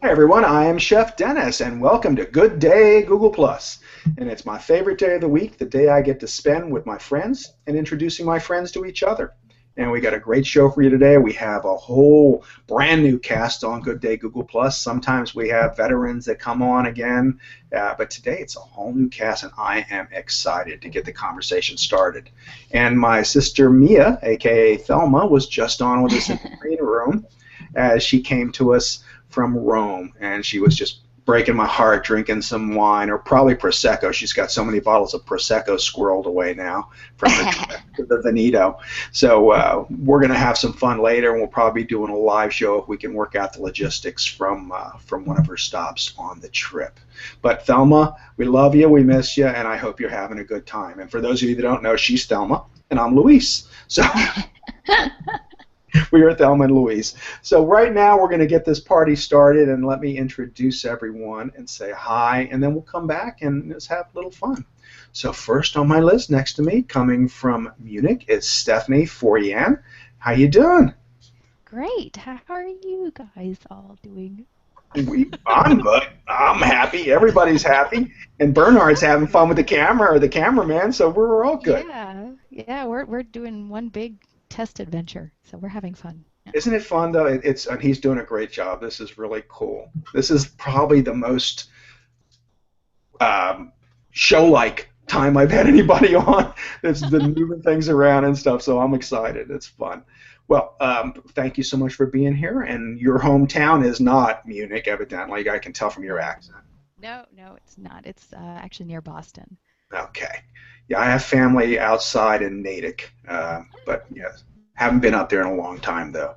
Hi everyone, I am Chef Dennis and welcome to Good Day Google Plus. And it's my favorite day of the week, the day I get to spend with my friends and introducing my friends to each other. And we got a great show for you today. We have a whole brand new cast on Good Day Google Plus. Sometimes we have veterans that come on again, but today it's a whole new cast and I am excited to get the conversation started. And my sister Mia, aka Thelma, was just on with us in the green room as she came to us from Rome, and she was just breaking my heart drinking some wine, or probably Prosecco. She's got so many bottles of Prosecco squirreled away now from the Veneto. So we're going to have some fun later, and we'll probably be doing a live show if we can work out the logistics from one of her stops on the trip. But Thelma, we love you, we miss you, and I hope you're having a good time. And for those of you that don't know, she's Thelma, and I'm Luis. So we are Thelma and Louise. So right now we're going to get this party started, and let me introduce everyone and say hi, and then we'll come back and let's have a little fun. So first on my list next to me, coming from Munich, is Stephanie Forryan. How you doing? Great. How are you guys all doing? I'm good. I'm happy. Everybody's happy. And Bernard's having fun with the camera, or the cameraman, so we're all good. Yeah, we're doing one big test adventure, so we're having fun. Yeah. Isn't it fun though? And he's doing a great job. This is really cool. This is probably the most show-like time I've had anybody on. It's been moving things around and stuff, so I'm excited. It's fun. Well, thank you so much for being here. And your hometown is not Munich, evidently. I can tell from your accent. No, it's not. It's actually near Boston. Okay. Yeah, I have family outside in Natick, but yes, haven't been up there in a long time though.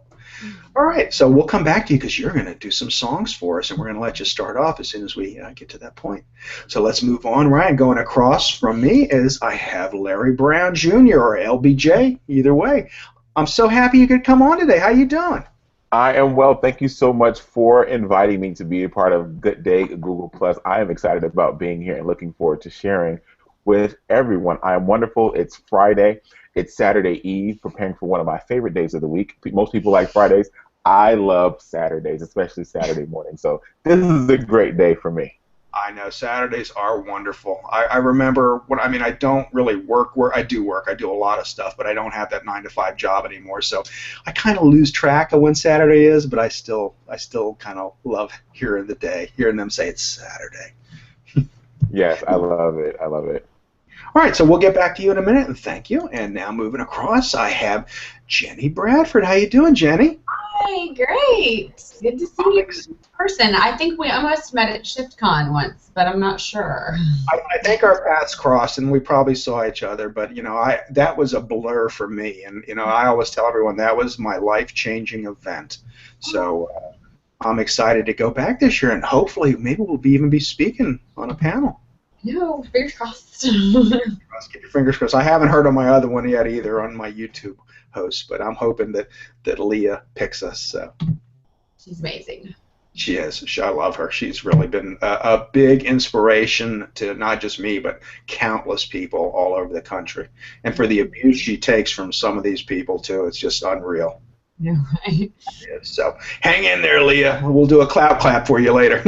All right, so we'll come back to you because you're going to do some songs for us, and we're going to let you start off as soon as we get to that point. So let's move on. Ryan, going across from me is I have Larry Brown Jr. or LBJ, either way. I'm so happy you could come on today. How you doing? I am well. Thank you so much for inviting me to be a part of Good Day Google Plus. I am excited about being here and looking forward to sharing with everyone. I am wonderful. It's Friday. It's Saturday Eve, preparing for one of my favorite days of the week. Most people like Fridays. I love Saturdays, especially Saturday morning. So this is a great day for me. I know Saturdays are wonderful. I remember when I don't really work. I do work. I do a lot of stuff, but I don't have that 9-to-5 job anymore. So I kind of lose track of when Saturday is, but I still kind of love hearing them say it's Saturday. Yes, I love it. I love it. All right, so we'll get back to you in a minute, and thank you. And now moving across, I have Jenny Bradford. How you doing, Jenny? Hi, great. Good to see you in person. I think I must have met at ShiftCon once, but I'm not sure. I think our paths crossed, and we probably saw each other, but that was a blur for me, and I always tell everyone that was my life-changing event. So I'm excited to go back this year, and hopefully maybe we'll even be speaking on a panel. No, fingers crossed. Get your fingers crossed. I haven't heard on my other one yet either, on my YouTube host, but I'm hoping that Leah picks us. So. She's amazing. She is. I love her. She's really been a big inspiration to not just me, but countless people all over the country. And for the abuse she takes from some of these people, too, it's just unreal. Yeah, right. Yeah, so hang in there, Leah. We'll do a clap for you later.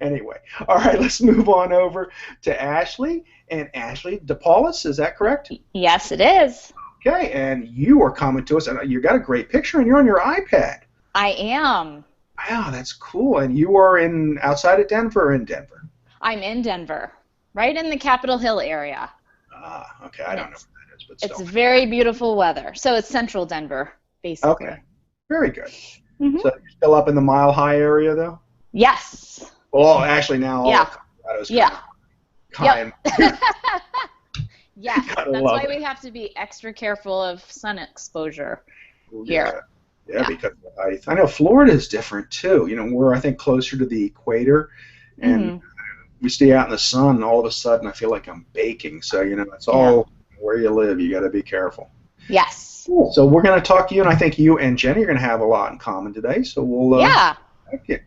Anyway, all right, let's move on over to Ashley. And Ashley DePaulis, is that correct? Yes, it is. Okay, and you are coming to us, and you got a great picture, and you're on your iPad. I am. Wow, that's cool. And you are outside of Denver or in Denver? I'm in Denver, right in the Capitol Hill area. Ah, okay, I don't know where that is, but still. It's very beautiful weather. So it's central Denver, basically. Okay, very good. Mm-hmm. So you're still up in the Mile High area, though? Yes. Well, actually, now all of Colorado's kind of Yeah, that's why we have to be extra careful of sun exposure here. Yeah, because of the height. I know Florida is different, too. We're, I think, closer to the equator, and we stay out in the sun, and all of a sudden I feel like I'm baking. So, it's all where you live. You got to be careful. Yes. Cool. So we're going to talk to you, and I think you and Jenny are going to have a lot in common today. So we'll thank you.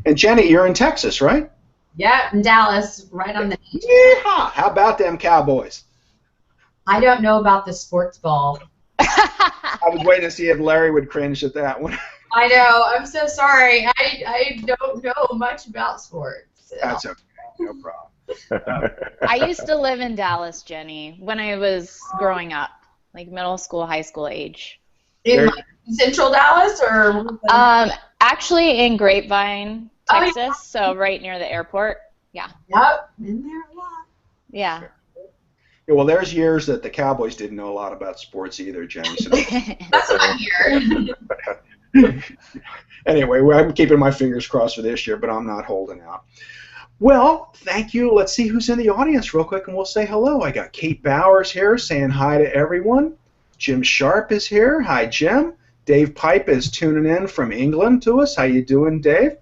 And Jenny, you're in Texas, right? Yeah, in Dallas, right on the beach. Yeehaw! How about them Cowboys? I don't know about the sports ball. I was waiting to see if Larry would cringe at that one. I know. I'm so sorry. I don't know much about sports at all. That's okay. No problem. I used to live in Dallas, Jenny, when I was growing up, like middle school, high school age. In like Central Dallas or? Actually in Grapevine, Oh, yeah. Texas, so right near the airport. Yeah. Yep, been there a lot. Yeah. Yeah, well, there's years that the Cowboys didn't know a lot about sports either, Jenny. So That's what I hear. anyway, I'm keeping my fingers crossed for this year, but I'm not holding out. Well, thank you. Let's see who's in the audience real quick, and we'll say hello. I got Kate Bowers here saying hi to everyone. Jim Sharp is here. Hi, Jim. Dave Pipe is tuning in from England to us. How you doing, Dave?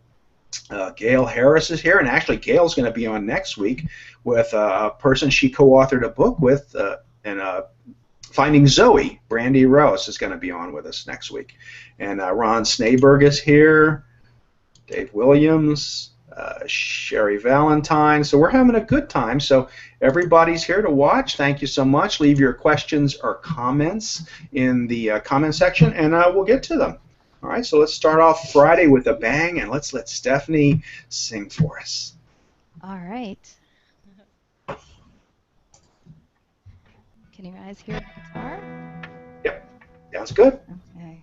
Gail Harris is here, and actually Gail's going to be on next week with a person she co-authored a book with, and Finding Zoe. Brandy Rose is going to be on with us next week. And Ron Snaberg is here, Dave Williams, Sherry Valentine. So we're having a good time. So everybody's here to watch. Thank you so much. Leave your questions or comments in the comment section, and we'll get to them. All right, so let's start off Friday with a bang, and let's let Stephanie sing for us. All right. Can you guys hear the guitar? Yep, sounds good. Okay.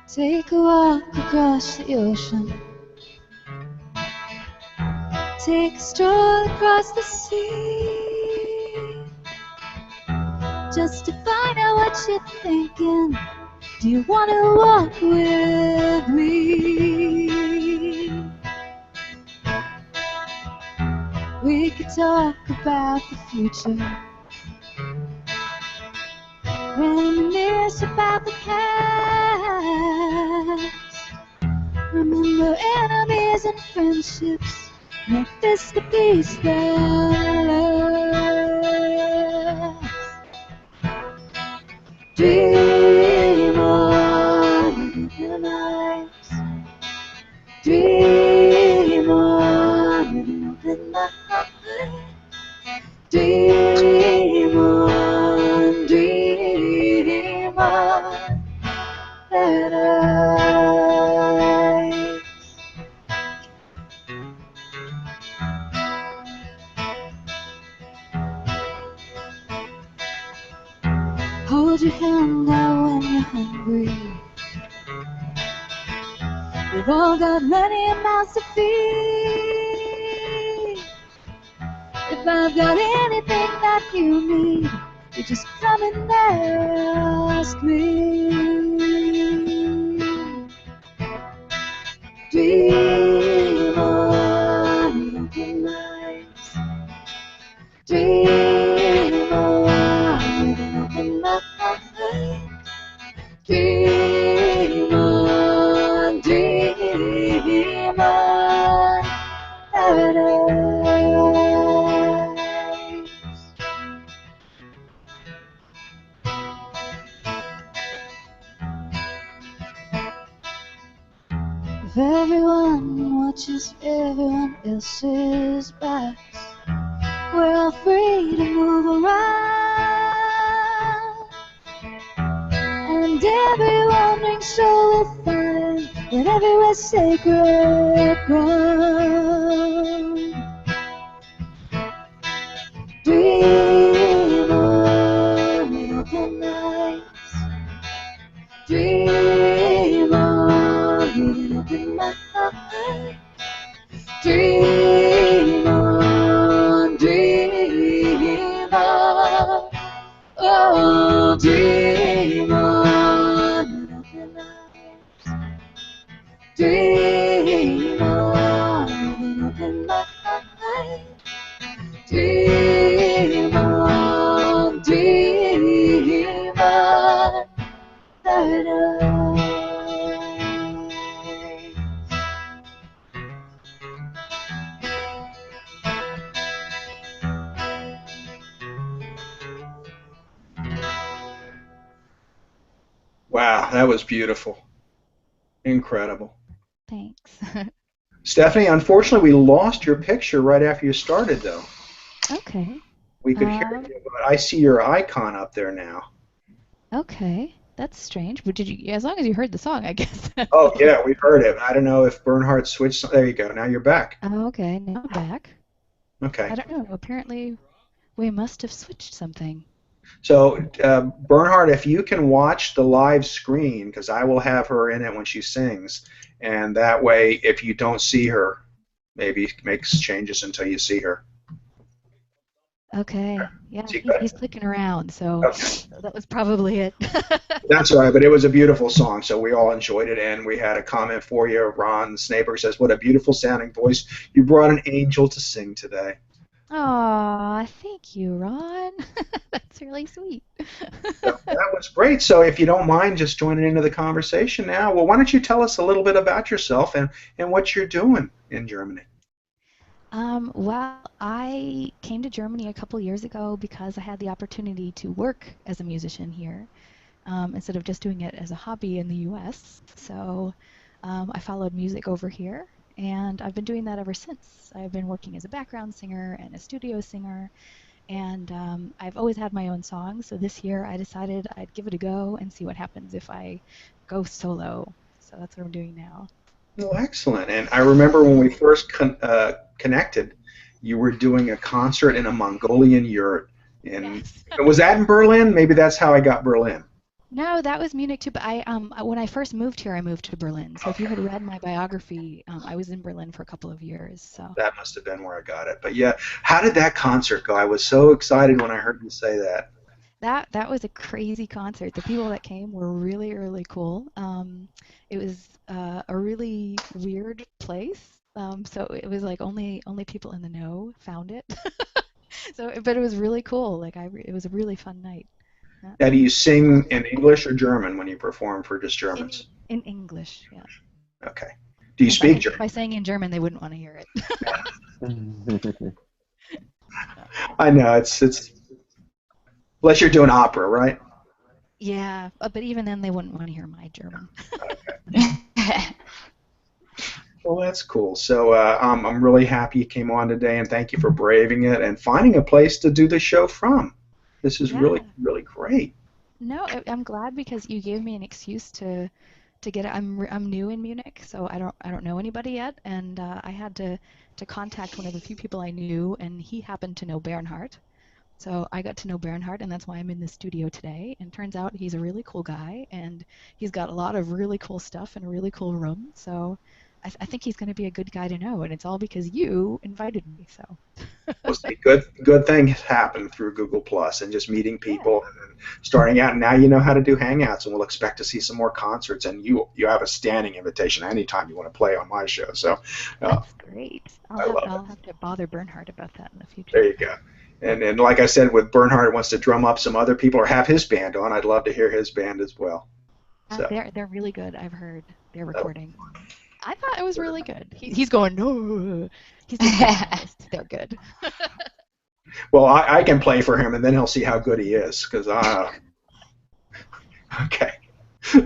Take a walk across the ocean. Take a stroll across the sea. Just to find out what you're thinking. Do you want to walk with me? We could talk about the future. Reminisce about the past. Remember enemies and friendships. Make this the peace that lasts. Dream on the nights. Dream on the night. Dream on, dream on paradise. Hold your hand out when you're hungry. We've all got many mouths to feed. If I've got anything that you need, you just come and ask me. Dream on the nights. Dream on the nights. Dream on, dream on paradise. If everyone watches everyone else's backs, we're all free to move around. And every wandering soul will find that everywhere's sacred ground. Dream on the nights. Dream on the night. Dream on, dream on. Oh, dream on the nights. Dream on the night. Dream on, dream on paradise. Wow, that was beautiful. Incredible. Thanks. Stephanie, unfortunately, we lost your picture right after you started, though. Okay. We could hear you, but I see your icon up there now. Okay. That's strange. But did you? As long as you heard the song, I guess. Oh, yeah, we've heard it. I don't know if Bernhard switched. There you go. Now you're back. Oh, okay. Now I'm back. Okay. I don't know. Apparently, we must have switched something. So, Bernhard, if you can watch the live screen, because I will have her in it when she sings, and that way, if you don't see her, maybe makes changes until you see her. Okay. Yeah, See good? he's clicking around, so Okay. that was probably it. That's all right, but it was a beautiful song, so we all enjoyed it, and we had a comment for you. Ron Snaber says, "What a beautiful sounding voice. You brought an angel to sing today." Aw, thank you, Ron. That's really sweet. So that was great. So if you don't mind just joining into the conversation now, well, why don't you tell us a little bit about yourself and what you're doing in Germany? Well, I came to Germany a couple years ago because I had the opportunity to work as a musician here, instead of just doing it as a hobby in the US. So I followed music over here, and I've been doing that ever since. I've been working as a background singer and a studio singer, and I've always had my own songs. So this year I decided I'd give it a go and see what happens if I go solo. So that's what I'm doing now. Well, excellent. And I remember when we first connected, you were doing a concert in a Mongolian yurt. And Yes. was that in Berlin? Maybe that's how I got Berlin. No, that was Munich too. But when I first moved here, I moved to Berlin. So if you had read my biography, I was in Berlin for a couple of years. So That must have been where I got it. But yeah, how did that concert go? I was so excited when I heard you say that. that was a crazy concert. The people that came were really, really cool. It was a really weird place. So it was like only people in the know found it. So, but it was really cool. It was a really fun night. Yeah. Now, do you sing in English or German when you perform for just In Germans? in English, yeah. Okay. Do you speak If I German? sang in German, they wouldn't want to hear it. I know it's unless you're doing opera, right? Yeah, but even then, they wouldn't want to hear my German. Well, that's cool. So I'm really happy you came on today, and thank you for braving it and finding a place to do the show from. This is really, Yeah. really great. No, I'm glad because you gave me an excuse to get it. I'm new in Munich, so I don't know anybody yet, and I had to contact one of the few people I knew, and he happened to know Bernhard. So I got to know Bernhard, and that's why I'm in the studio today. And turns out he's a really cool guy, and he's got a lot of really cool stuff in a really cool room. So I think he's going to be a good guy to know, and it's all because you invited me. So Well, see, good things happen through Google Plus and just meeting yeah, people and then starting out. And now you know how to do Hangouts, and we'll expect to see some more concerts. And you have a standing invitation anytime you want to play on my show. So that's great. I love it. I'll have to bother Bernhard about that in the There future. you go. And like I said, with Bernhard wants to drum up some other people or have his band on, I'd love to hear his band as well. So They're really good. I've heard their that'll recording. I thought it was really good. He's going no. He's just being honest. They're good. well, I can play for him, and then he'll see how good he is. Because okay,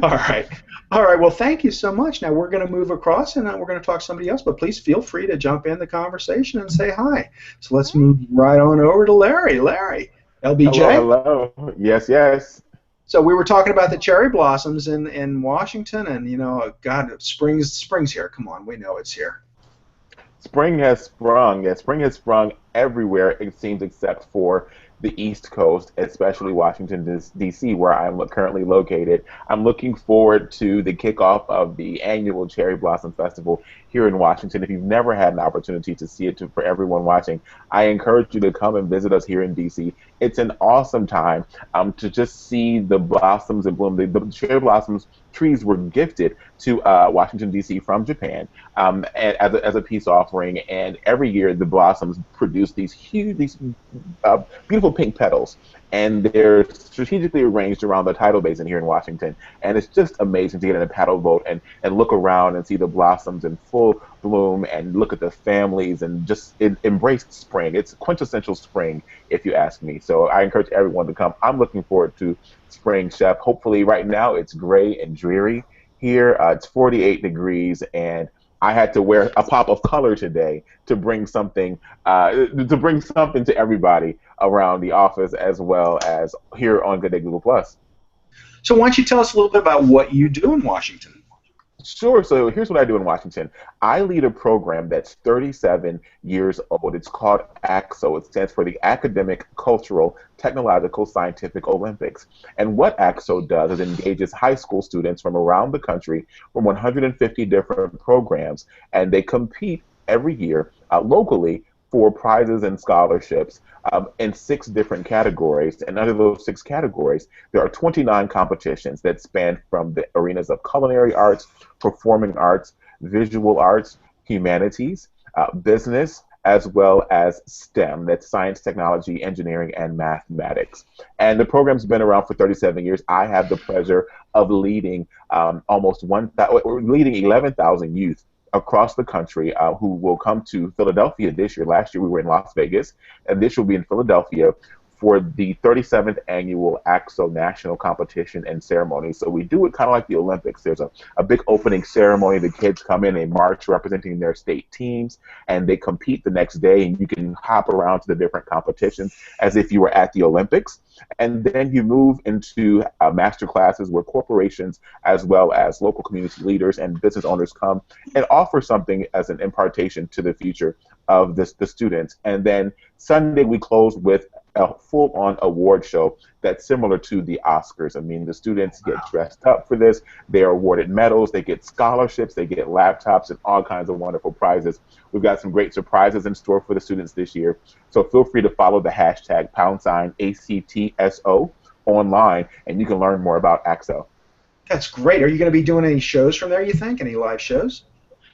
all right, all right. Well, thank you so much. Now we're going to move across, and we're going to talk to somebody else. But please feel free to jump in the conversation and say hi. So let's move right on over to Larry. Larry, LBJ. Hello, hello. Yes, yes. So we were talking about the cherry blossoms in Washington, and God, spring's here. Come on, we know it's here. Spring has sprung. Yeah, spring has sprung everywhere, it seems, except for the East Coast, especially Washington, D.C., where I'm currently located. I'm looking forward to the kickoff of the annual Cherry Blossom Festival here in Washington. If you've never had an opportunity to see it, for everyone watching, I encourage you to come and visit us here in D.C. It's an awesome time to just see the blossoms and bloom. The cherry blossoms trees were gifted to Washington, D.C. from Japan, and as a peace offering. And every year the blossoms produce these beautiful pink petals, and they're strategically arranged around the tidal basin here in Washington. And it's just amazing to get in a paddle boat and look around and see the blossoms in full bloom and look at the families and just embrace spring. It's quintessential spring, if you ask me. So I encourage everyone to come. I'm looking forward to spring, Chef. Hopefully right now it's gray and dreary here. It's 48 degrees, and I had to wear a pop of color today to bring something to everybody around the office as well as here on Good Day Google Plus. So why don't you tell us a little bit about what you do in Washington? Sure. So here's what I do in Washington. I lead a program that's 37 years old. It's called ACT-SO. It stands for the Academic, Cultural, Technological, Scientific Olympics. And what ACT-SO does is engages high school students from around the country from 150 different programs, and they compete every year locally for prizes and scholarships in 6 different categories. And under those 6 categories, there are 29 competitions that span from the arenas of culinary arts, performing arts, visual arts, humanities, business, as well as STEM, that's science, technology, engineering, and mathematics. And the program's been around for 37 years. I have the pleasure of leading leading 11,000 youth across the country who will come to Philadelphia this year. Last year we were in Las Vegas, and this year we'll be in Philadelphia for the 37th annual ACT-SO national competition and ceremony. So we do it kind of like the Olympics. There's a big opening ceremony. The kids come in, they march representing their state teams, and they compete the next day, and you can hop around to the different competitions as if you were at the Olympics. And then you move into master classes where corporations as well as local community leaders and business owners come and offer something as an impartation to the future of the students. And then Sunday we close with a full-on award show that's similar to the Oscars. I mean, the students get dressed up for this. They are awarded medals. They get scholarships. They get laptops and all kinds of wonderful prizes. We've got some great surprises in store for the students this year. So feel free to follow the hashtag #ACT-SO online, and you can learn more about ACT-SO. That's great. Are you going to be doing any shows from there, you think? Any live shows?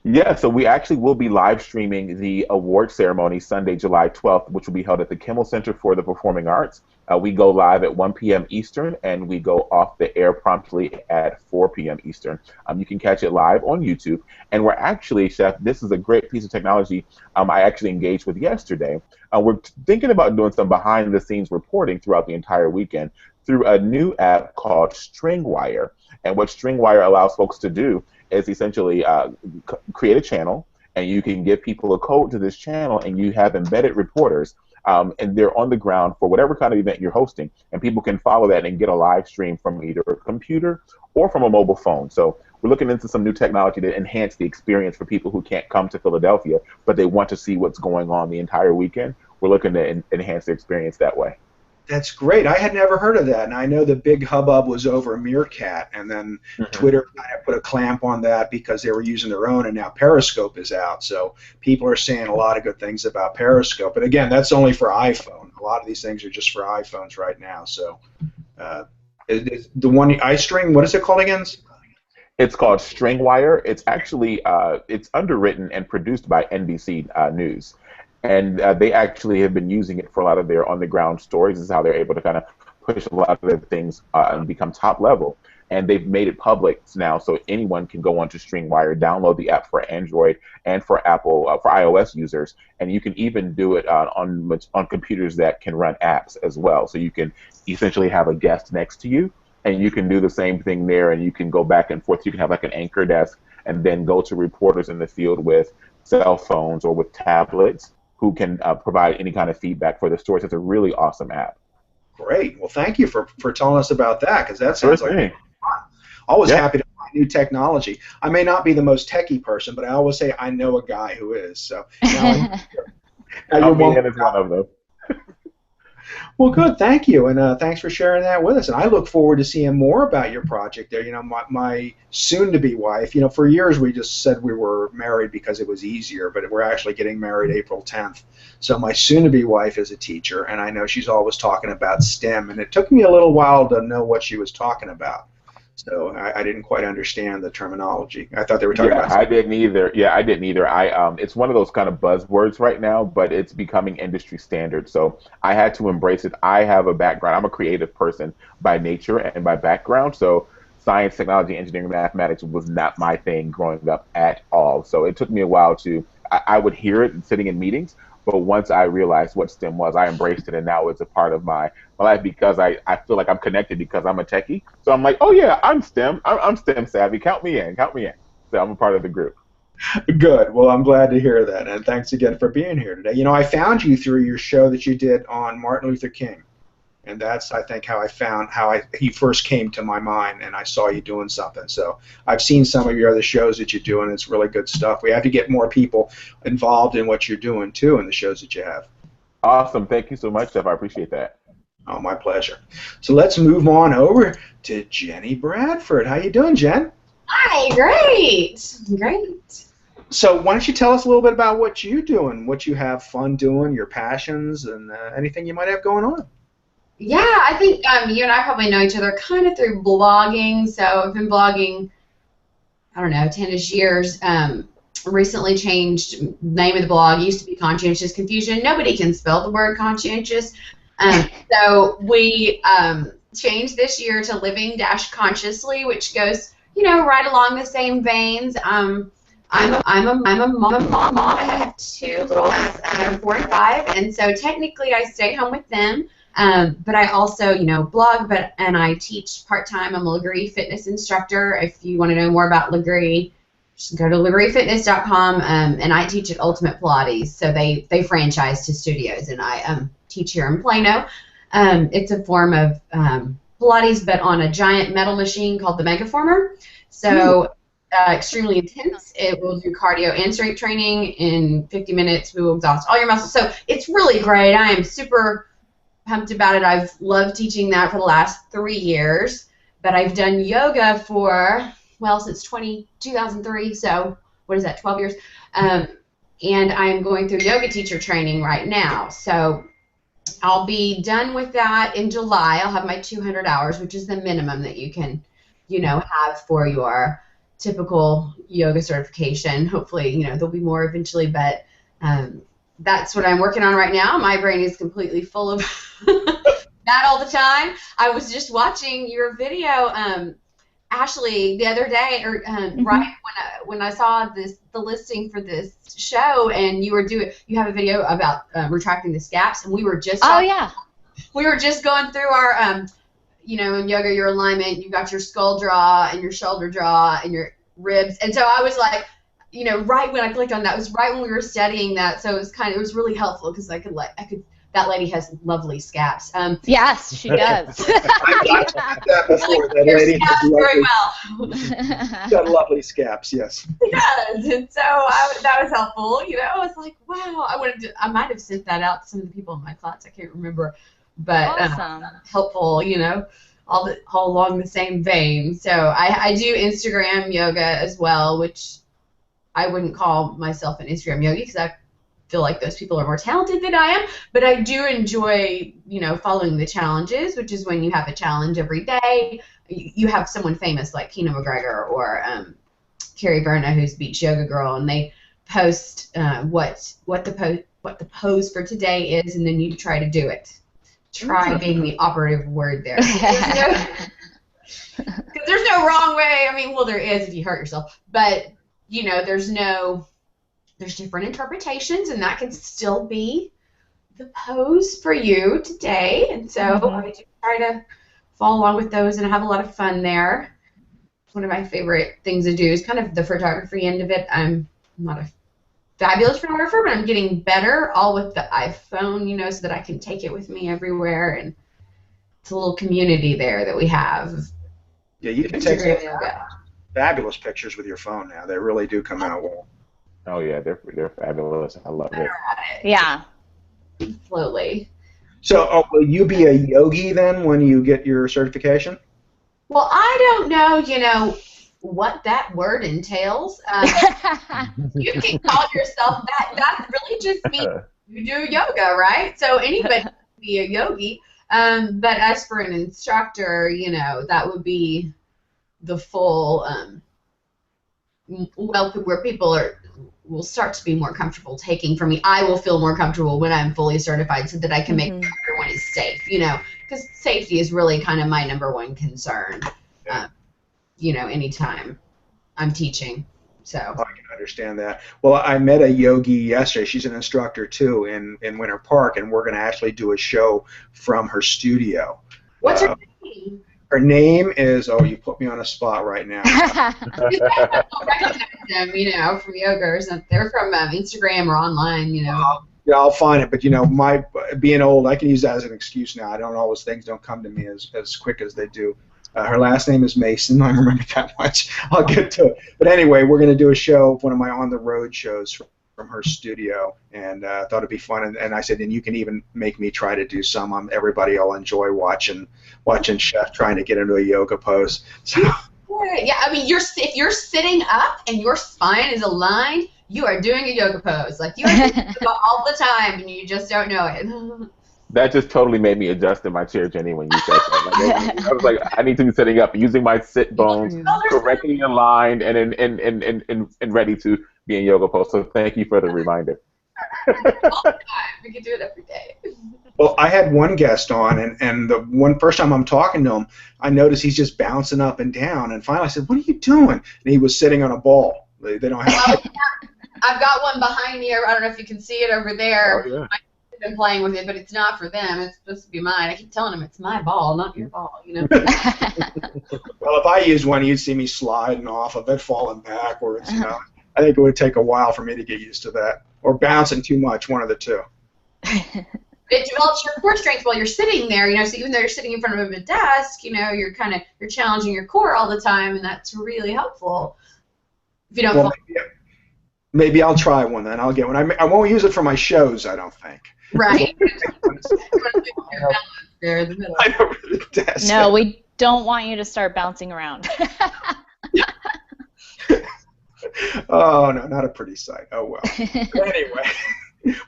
Yeah, so we actually will be live streaming the award ceremony Sunday, July 12th, which will be held at the Kimmel Center for the Performing Arts. We go live at 1 p.m. Eastern, and we go off the air promptly at 4 p.m. Eastern. You can catch it live on YouTube. And we're actually, Chef, this is a great piece of technology I actually engaged with yesterday. We're thinking about doing some behind-the-scenes reporting throughout the entire weekend through a new app called StringWire. And what StringWire allows folks to do is essentially create a channel, and you can give people a code to this channel, and you have embedded reporters, and they're on the ground for whatever kind of event you're hosting, and people can follow that and get a live stream from either a computer or from a mobile phone. So we're looking into some new technology to enhance the experience for people who can't come to Philadelphia, but they want to see what's going on the entire weekend. We're looking to enhance their experience that way. That's great. I had never heard of that, and I know the big hubbub was over Meerkat, and then Twitter kind of put a clamp on that because they were using their own, and now Periscope is out. So people are saying a lot of good things about Periscope. But again, that's only for iPhone. A lot of these things are just for iPhones right now. So the one iString, what is it called again? It's called StringWire. It's actually it's underwritten and produced by NBC News. And they actually have been using it for a lot of their on-the-ground stories. This is how they're able to kind of push a lot of their things and become top level. And they've made it public now, so anyone can go onto StringWire, download the app for Android and for Apple, for iOS users, and you can even do it on computers that can run apps as well. So you can essentially have a guest next to you, and you can do the same thing there, and you can go back and forth. You can have like an anchor desk, and then go to reporters in the field with cell phones or with tablets, who can provide any kind of feedback for the stories. It's a really awesome app. Great. Well, thank you for telling us about that, because that sounds like fun. Always happy to find new technology. I may not be the most techie person, but I always say I know a guy who is. So now you're one of them. Well, good. Thank you, and thanks for sharing that with us. And I look forward to seeing more about your project there. You know, my soon-to-be wife. You know, for years we just said we were married because it was easier, but we're actually getting married April 10th. So my soon-to-be wife is a teacher, and I know she's always talking about STEM. And it took me a little while to know what she was talking about. So I didn't quite understand the terminology. I thought they were talking about. I didn't either. Yeah, I didn't either. It's one of those kind of buzzwords right now, but it's becoming industry standard. So I had to embrace it. I have a background. I'm a creative person by nature and by background. So science, technology, engineering, mathematics was not my thing growing up at all. So it took me a while to. I would hear it sitting in meetings, but once I realized what STEM was, I embraced it, and now it's a part of my life because I feel like I'm connected because I'm a techie. So I'm like, oh yeah, I'm STEM. I'm STEM savvy. Count me in. So I'm a part of the group. Good. Well, I'm glad to hear that, and thanks again for being here today. You know, I found you through your show that you did on Martin Luther King, and that's, I think, how I found he first came to my mind, and I saw you doing something. So I've seen some of your other shows that you do, and it's really good stuff. We have to get more people involved in what you're doing too, in the shows that you have. Awesome. Thank you so much, Jeff. I appreciate that. Oh, my pleasure. So let's move on over to Jenny Bradford. How you doing, Jen? Hi, great. Great. So why don't you tell us a little bit about what you do and what you have fun doing, your passions, and anything you might have going on. Yeah, I think you and I probably know each other kind of through blogging. So I've been blogging, I don't know, 10-ish years. Recently changed the name of the blog. It used to be Conscientious Confusion. Nobody can spell the word conscientious. So we changed this year to Living-Consciously, which goes, right along the same veins. I'm a mom. I have 2 little ones, 4 and 5, and so technically I stay home with them. But I also, blog, and I teach part-time. I'm a Legree fitness instructor. If you want to know more about Legree, just go to legreefitness.com, and I teach at Ultimate Pilates. So they franchise to studios, and I teach here in Plano. It's a form of Pilates, but on a giant metal machine called the Megaformer. So extremely intense. It will do cardio and strength training. In 50 minutes, we will exhaust all your muscles. So it's really great. I am super pumped about it. I've loved teaching that for the last 3 years, but I've done yoga for, since 2003, so what is that, 12 years? And I'm going through yoga teacher training right now. So I'll be done with that in July. I'll have my 200 hours, which is the minimum that you can, have for your typical yoga certification. Hopefully, there'll be more eventually, but that's what I'm working on right now. My brain is completely full of that all the time. I was just watching your video, Ashley, the other day, or right when I saw the listing for this show, and you have a video about retracting the scaps, and we were just we were just going through our in yoga, your alignment. You got your skull draw and your shoulder draw and your ribs, and so I was like, right when I clicked on that was right when we were studying that, so it was really helpful because I could that lady has lovely scaps. Yes, she does. I've that before. That lady has very well. She's got lovely scaps, yes. She does, and so that was helpful. I was like, wow. I might have sent that out to some of the people in my class. I can't remember, but awesome. Helpful. All along the same vein. So I do Instagram yoga as well, which I wouldn't call myself an Instagram yogi because I feel like those people are more talented than I am, but I do enjoy, following the challenges, which is when you have a challenge every day. You have someone famous like Kina McGregor or Carrie Verna, who's Beach Yoga Girl, and they post what the pose for today is, and then you try to do it. Try being the operative word there. Because there's no wrong way. There is if you hurt yourself, but there's different interpretations, and that can still be the pose for you today. And so I do try to follow along with those and have a lot of fun there. One of my favorite things to do is kind of the photography end of it. I'm not a fabulous photographer, but I'm getting better, all with the iPhone, so that I can take it with me everywhere. And it's a little community there that we have. Yeah, you can take some fabulous pictures with your phone now. They really do come out well. Oh yeah, they're fabulous. I love it. Yeah. Slowly. So, will you be a yogi then when you get your certification? Well, I don't know, what that word entails. You can call yourself that. That really just means you do yoga, right? So anybody can be a yogi. But as for an instructor, that would be the full welcome where people will start to be more comfortable taking from me. I will feel more comfortable when I'm fully certified so that I can make sure everyone is safe, because safety is really kind of my number one concern, anytime I'm teaching. So I can understand that. Well, I met a yogi yesterday. She's an instructor too in Winter Park, and we're going to actually do a show from her studio. What's her name? Her name is, oh, you put me on a spot right now. I'll recognize them, from yoga or something. They're from Instagram or online, Yeah, I'll find it, but my being old, I can use that as an excuse now. All those things don't come to me as quick as they do. Her last name is Mason. I remember that much. I'll get to it. But anyway, we're going to do a show, one of my on-the-road shows from her studio, and I thought it'd be fun. And I said, and you can even make me try to do some. Everybody will enjoy watching Chef trying to get into a yoga pose. So. Yeah, I mean, if you're sitting up and your spine is aligned, you are doing a yoga pose. Like, you are doing yoga all the time, and you just don't know it. That just totally made me adjust in my chair, Jenny, when you said that. Like, I was like, I need to be sitting up, using my sit bones correctly aligned and ready to be in yoga pose. So thank you for the reminder. All the time. We can do it every day. Well, I had one guest on, and the first time I'm talking to him, I noticed he's just bouncing up and down. And finally I said, "What are you doing?" And he was sitting on a ball. They don't have. I've got one behind me. I don't know if you can see it over there. Oh, yeah. I've been playing with it, but it's not for them. It's supposed to be mine. I keep telling them it's my ball, not your ball. Well, if I used one, you'd see me sliding off of it, falling backwards. I think it would take a while for me to get used to that, or bouncing too much, one of the two. It develops your core strength while you're sitting there, so even though you're sitting in front of a desk, you're challenging your core all the time, and that's really helpful. If you don't maybe I'll try one then. I'll get one. I won't use it for my shows, I don't think. Right. No, we don't want you to start bouncing around. Oh, no, not a pretty sight. Oh, well. Anyway.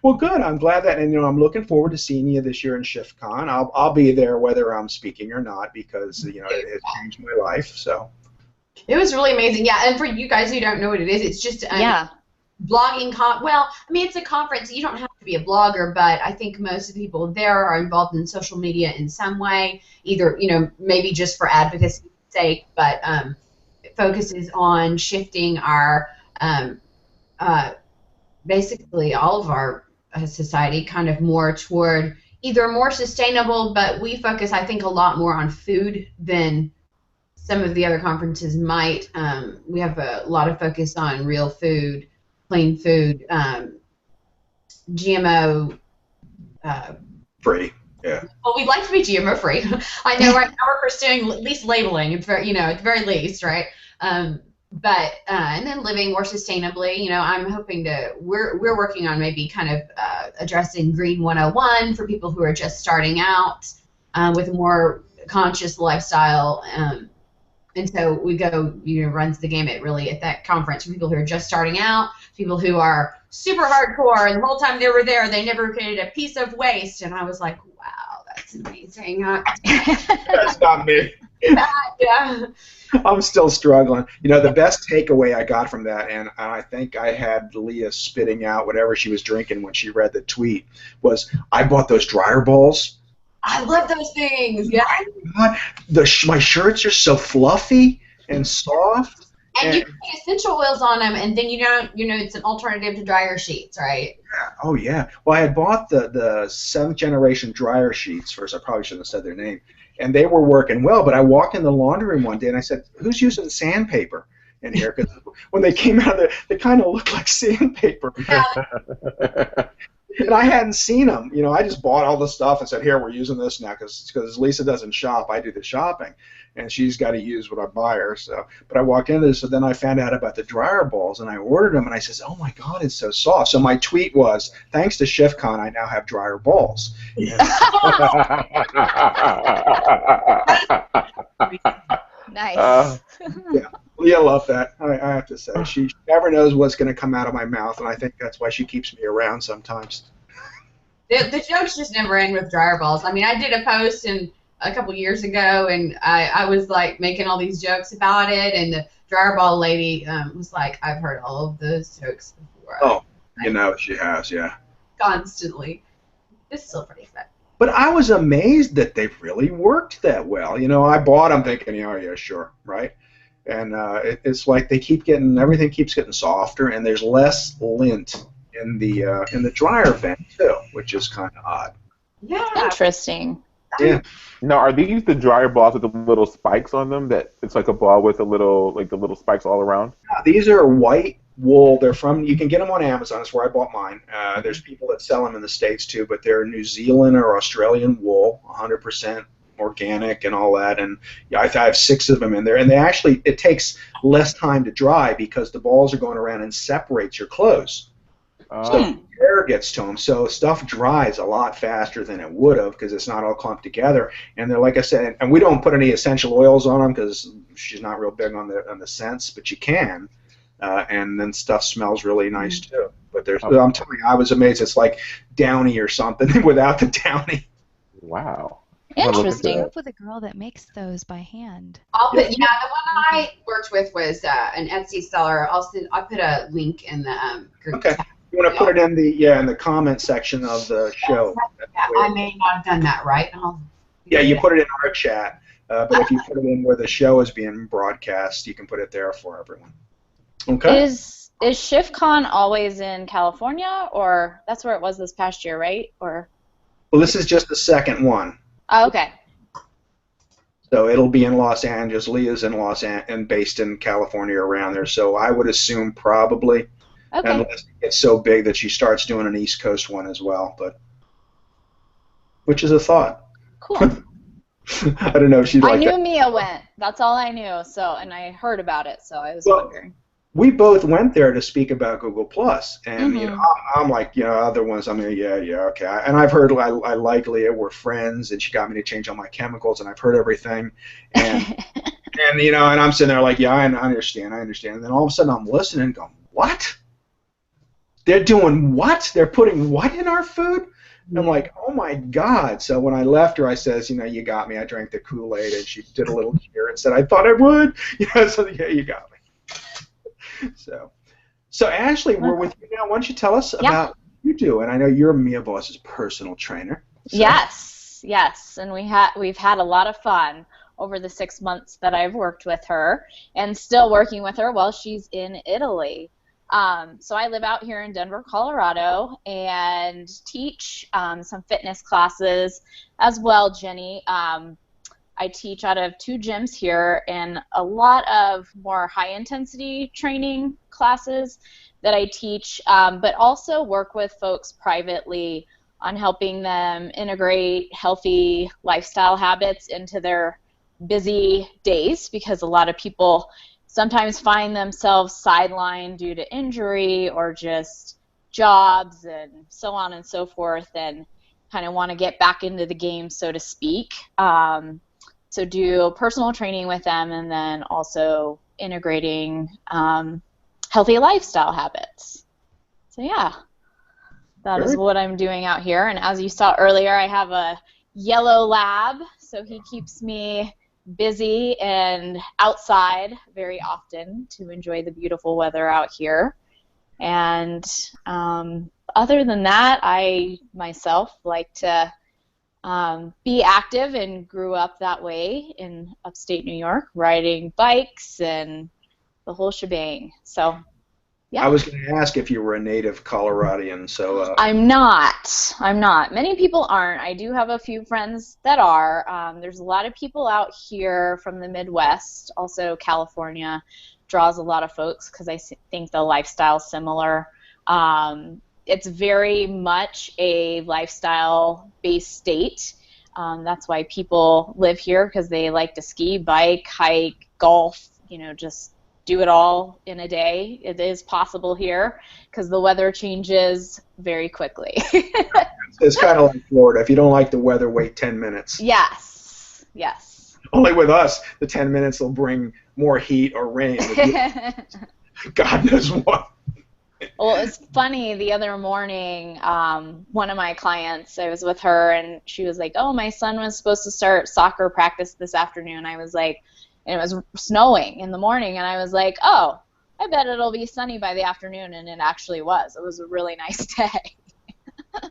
Well, good. I'm glad that, and I'm looking forward to seeing you this year in ShiftCon. I'll be there whether I'm speaking or not because it has changed my life. So it was really amazing. Yeah, and for you guys who don't know what it is, it's just blogging. It's a conference. You don't have to be a blogger, but I think most of the people there are involved in social media in some way, either maybe just for advocacy's sake, but it focuses on shifting our basically all of our society kind of more toward either more sustainable, but we focus, I think, a lot more on food than some of the other conferences might. We have a lot of focus on real food, clean food, GMO free. Yeah. Well, we'd like to be GMO free. I know right now we're pursuing at least labeling, at the very least, right? But and then living more sustainably, I'm hoping we're working on maybe kind of addressing Green 101 for people who are just starting out with a more conscious lifestyle. And so we go, runs the gamut really at that conference for people who are just starting out, people who are super hardcore, and the whole time they were there, they never created a piece of waste. And I was like, wow, that's amazing. That's not me. Yeah. I'm still struggling. The best takeaway I got from that, and I think I had Leah spitting out whatever she was drinking when she read the tweet, was I bought those dryer balls. I love those things. Yeah. God, my shirts are so fluffy and soft. And you can put essential oils on them, and then it's an alternative to dryer sheets, right? Yeah. Oh yeah. Well, I had bought the 7th generation dryer sheets first. I probably shouldn't have said their name. And they were working well, but I walked in the laundry room one day and I said, "Who's using sandpaper in here?" Because when they came out, they kind of looked like sandpaper. And I hadn't seen them. I just bought all the stuff and said, "Here, we're using this now," because Lisa doesn't shop. I do the shopping, and she's got to use what I buy her. So, but I walked into this, so then I found out about the dryer balls, and I ordered them, and I says, "Oh my God, it's so soft." So my tweet was, "Thanks to ShiftCon, I now have dryer balls." Nice. Yeah, Leah loved that. I have to say, she never knows what's going to come out of my mouth, and I think that's why she keeps me around sometimes. The jokes just never end with dryer balls. I did a post a couple years ago, and I was like making all these jokes about it, and the dryer ball lady was like, "I've heard all of those jokes before." Oh, she has, yeah. Constantly. It's still pretty fun. But I was amazed that they really worked that well. I bought them thinking, "Oh yeah, sure, right." And it's like everything keeps getting softer, and there's less lint in the dryer vent too, which is kind of odd. Yeah. Interesting. Yeah. Now, are these the dryer balls with the little spikes on them? That it's like a ball with a little, like the little spikes all around? These are white wool. They're from, you can get them on Amazon. That's where I bought mine. Mhm. There's people that sell them in the States too, but they're New Zealand or Australian wool, 100% organic and all that. And yeah, I have 6 of them in there. And they actually, it takes less time to dry because the balls are going around and separates your clothes. So Oh, air gets to them. So stuff dries a lot faster than it would have because it's not all clumped together. And they're, like I said, and we don't put any essential oils on them because she's not real big on the scents, but you can. And then stuff smells really nice too. But there's, oh, I'm telling you, I was amazed. It's like Downy or something without the Downy. wow. I'm gonna look into I Interesting. that. work with a girl that makes those by hand. I'll Yeah. put, yeah, the one I worked with was an Etsy seller. I'll put a link in the group Okay. chat. You want to put it in the comment section of the show. Yeah, I may not have done that right. Yeah, you put it in our chat. But if you put it in where the show is being broadcast, you can put it there for everyone. Okay. Is ShiftCon always in California, or that's where it was this past year, right? Or Well, this is just the second one. oh, okay. So it'll be in Los Angeles. Leah's in and based in California around there. So I would assume probably, Okay. unless it gets so big that she starts doing an East Coast one as well. But which is a thought. Cool. I don't know if she'd I like knew that. Mia went. That's all I knew. So, and I heard about it. So I was Well, wondering. We both went there to speak about Google Plus, and you know, Mhm. I'm like, you know, other ones. I mean, yeah, okay. And I've heard I like Leah. We're friends, and she got me to change all my chemicals, and I've heard everything, and you know, and I'm sitting there like, yeah, I understand. And then all of a sudden, I'm listening, going, what? They're doing what? They're putting what in our food? And I'm like, oh my God. So when I left her, I says, you know, you got me. I drank the Kool-Aid, and she did a little cheer and said, I thought I would. You know, so yeah, you got me. So Ashley, we're with you now. Why don't you tell us about what you do? And I know you're Mia Voss's personal trainer. So. Yes, and we've had a lot of fun over the 6 months that I've worked with her, and still working with her while she's in Italy. So I live out here in Denver, Colorado, and teach some fitness classes as well, Jenny. I teach out of 2 gyms here and a lot of more high-intensity training classes that I teach, but also work with folks privately on helping them integrate healthy lifestyle habits into their busy days, because a lot of people sometimes find themselves sidelined due to injury or just jobs and so on and so forth, and kind of want to get back into the game, so to speak. So do personal training with them, and then also integrating healthy lifestyle habits. So yeah, that is what I'm doing out here. And as you saw earlier, I have a yellow lab, so he keeps me busy and outside very often to enjoy the beautiful weather out here. And other than that, I myself like to be active, and grew up that way in upstate New York, riding bikes and the whole shebang. So, yeah. I was going to ask if you were a native Coloradian. So I'm not. Many people aren't. I do have a few friends that are. There's a lot of people out here from the Midwest. Also, California draws a lot of folks because I think the lifestyle's similar. It's very much a lifestyle-based state. That's why people live here, because they like to ski, bike, hike, golf, you know, just do it all in a day. It is possible here because the weather changes very quickly. it's kind of like Florida. If you don't like the weather, wait 10 minutes. Yes. Only with us, the 10 minutes will bring more heat or rain. God knows what. Well, it's funny, the other morning, one of my clients, I was with her, and she was like, oh, my son was supposed to start soccer practice this afternoon. I was like, and it was snowing in the morning, and I was like, oh, I bet it'll be sunny by the afternoon, and it actually was. It was a really nice day.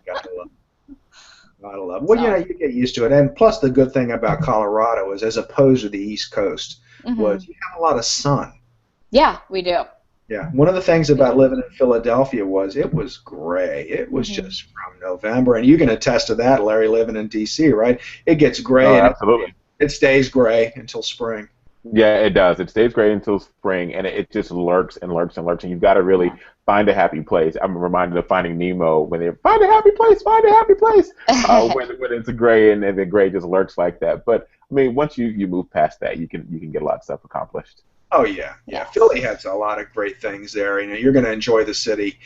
Gotta love it. Well, you know, you get used to it. And plus, the good thing about Colorado is, as opposed to the East Coast, was you have a lot of sun. Yeah, we do. Yeah, one of the things about living in Philadelphia was it was gray. It was just from November, and you can attest to that, Larry, living in D.C., right? It gets Oh, gray, and absolutely. it stays gray until spring. Yeah, it does. It stays gray until spring, and it just lurks and lurks and lurks. And you've got to really find a happy place. I'm reminded of Finding Nemo when they find a happy place, find a happy place. When it's gray and the gray just lurks like that. But I mean, once you move past that, you can get a lot of stuff accomplished. Oh yeah, yeah. Philly has a lot of great things there. You know, you're going to enjoy the city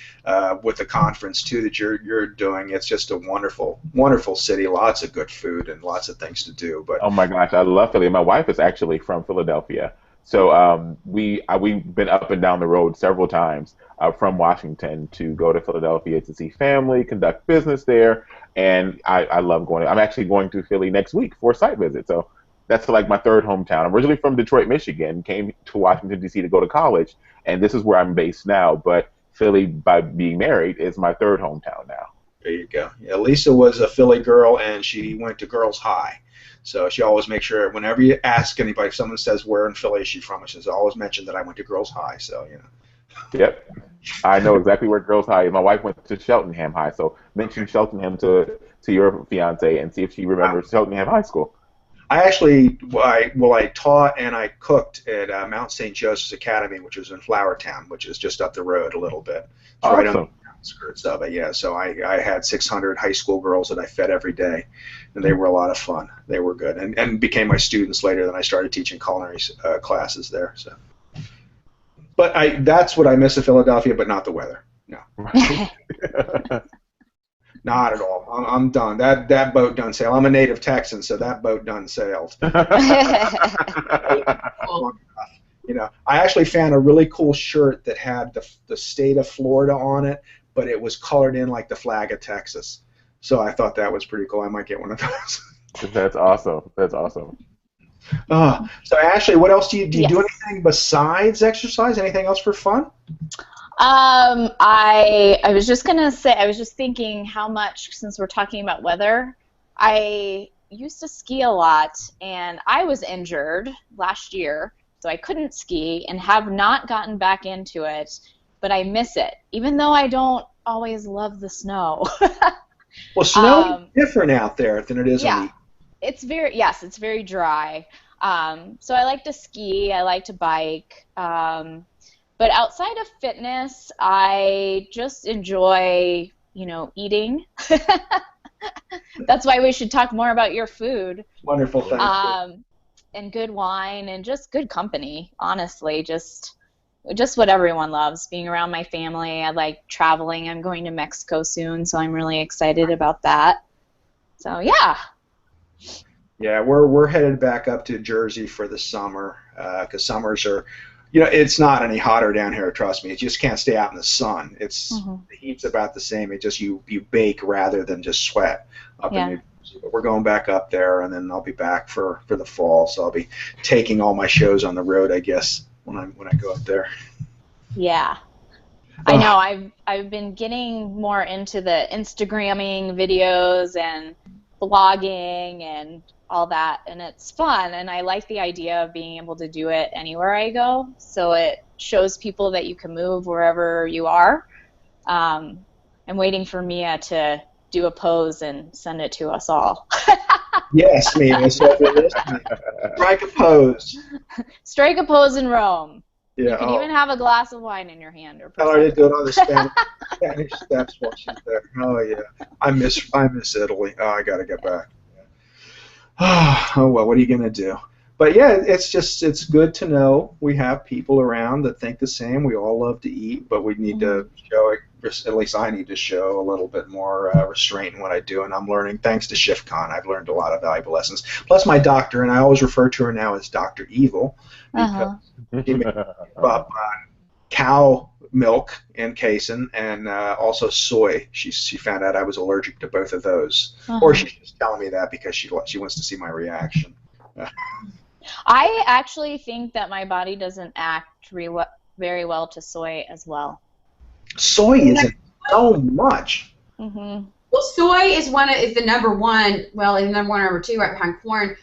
with the conference too that you're doing. It's just a wonderful, wonderful city. Lots of good food and lots of things to do. But Oh my gosh, I love Philly. My wife is actually from Philadelphia, so we've been up and down the road several times from Washington to go to Philadelphia to see family, conduct business there, and I love going. I'm actually going to Philly next week for a site visit, so that's like my third hometown. I'm originally from Detroit, Michigan, came to Washington D.C. to go to college, and this is where I'm based now. But Philly, by being married, is my third hometown now. there you go. Yeah, Lisa was a Philly girl, and she went to Girls High. So she always makes sure whenever you ask anybody, if someone says where in Philly is she from, she says always mention that I went to Girls High. So you know. Yep. I know exactly where Girls High is. My wife went to Cheltenham High, so mention Cheltenham to your fiance and see if she remembers Cheltenham High School. I actually, I taught and I cooked at Mount St. Joseph's Academy, which was in Flourtown, which is just up the road a little bit. It's right on Awesome. the outskirts of it, yeah. So I had 600 high school girls that I fed every day, and they were a lot of fun. They were good, and became my students later. Then I started teaching culinary classes there. So, but that's what I miss of Philadelphia, but not the weather. No. Not at all. I'm done. That boat done sailed. I'm a native Texan, so that boat done sailed. You know, I actually found a really cool shirt that had the state of Florida on it, but it was colored in like the flag of Texas. So I thought that was pretty cool. I might get one of those. That's awesome. That's awesome. So Ashley, what else do you do? You do anything besides exercise? Anything else for fun? I was just gonna say, I was just thinking how much, since we're talking about weather, I used to ski a lot, and I was injured last year, so I couldn't ski and have not gotten back into it, but I miss it, even though I don't always love the snow. Well, snow is different out there than it is in the. It's very dry. So I like to ski, I like to bike. But outside of fitness, I just enjoy, eating. That's why we should talk more about your food. Wonderful, thanks. And good wine and just good company, honestly. Just what everyone loves, being around my family. I like traveling. I'm going to Mexico soon, so I'm really excited about that. So, yeah. Yeah, we're headed back up to Jersey for the summer because summers are, it's not any hotter down here. Trust me, you just can't stay out in the sun. It's the heat's about the same. It just you bake rather than just sweat up in New Jersey. But we're going back up there, and then I'll be back for the fall. So I'll be taking all my shows on the road, I guess, when I go up there. Yeah. I know. I've been getting more into the Instagramming videos and blogging and all that, and it's fun, and I like the idea of being able to do it anywhere I go, so it shows people that you can move wherever you are. I'm waiting for Mia to do a pose and send it to us all. Yes, Mia, so if you're listening, strike a pose. Strike a pose in Rome. Yeah, you can even have a glass of wine in your hand. Or tell her to do it on the Spanish steps while she's there. Oh, yeah. I miss Italy. Oh, I got to get back. Oh, well, what are you going to do? But, yeah, it's good to know we have people around that think the same. We all love to eat, but we need to show it. At least I need to show a little bit more restraint in what I do, and I'm learning. Thanks to ShiftCon, I've learned a lot of valuable lessons. Plus, my doctor, and I always refer to her now as Dr. Evil, because she made up cow milk and casein, and also soy. She found out I was allergic to both of those, or she's just telling me that because she wants to see my reaction. I actually think that my body doesn't act very well to soy as well. Soy isn't so much. Well, soy is the number one. Well, it's number one or number two, right behind corn.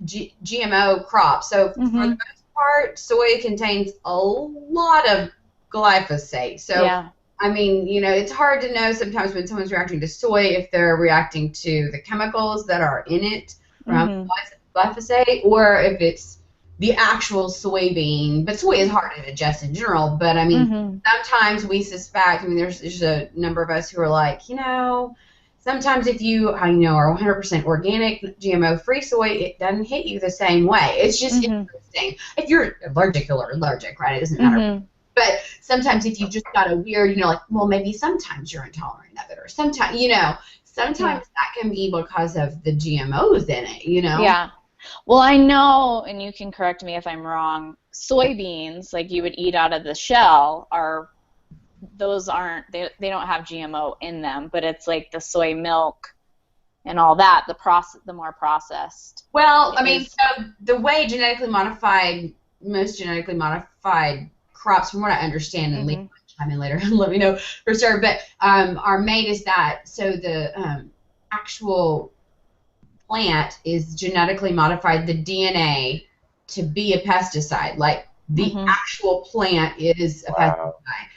GMO crop. So for the most part, soy contains a lot of glyphosate. So, Yeah. I mean, it's hard to know sometimes when someone's reacting to soy if they're reacting to the chemicals that are in it from glyphosate or if it's the actual soybean. But soy is hard to digest in general. But, I mean, sometimes we suspect, there's a number of us who are like, sometimes if you, are 100% organic, GMO-free soy, it doesn't hit you the same way. It's just interesting. If you're allergic, you're allergic, right? It doesn't matter. But sometimes if you've just got a weird, well, maybe sometimes you're intolerant of it, or sometimes, sometimes that can be because of the GMOs in it, Yeah. Well, I know, and you can correct me if I'm wrong, soybeans, like you would eat out of the shell, they don't have GMO in them, but it's like the soy milk and all that, the more processed. Well, so the way most genetically modified crops, from what I understand, and Lee chime in later and let me know for sure, but are made is that, so the actual plant is genetically modified, the DNA, to be a pesticide. Like, the actual plant is a pesticide.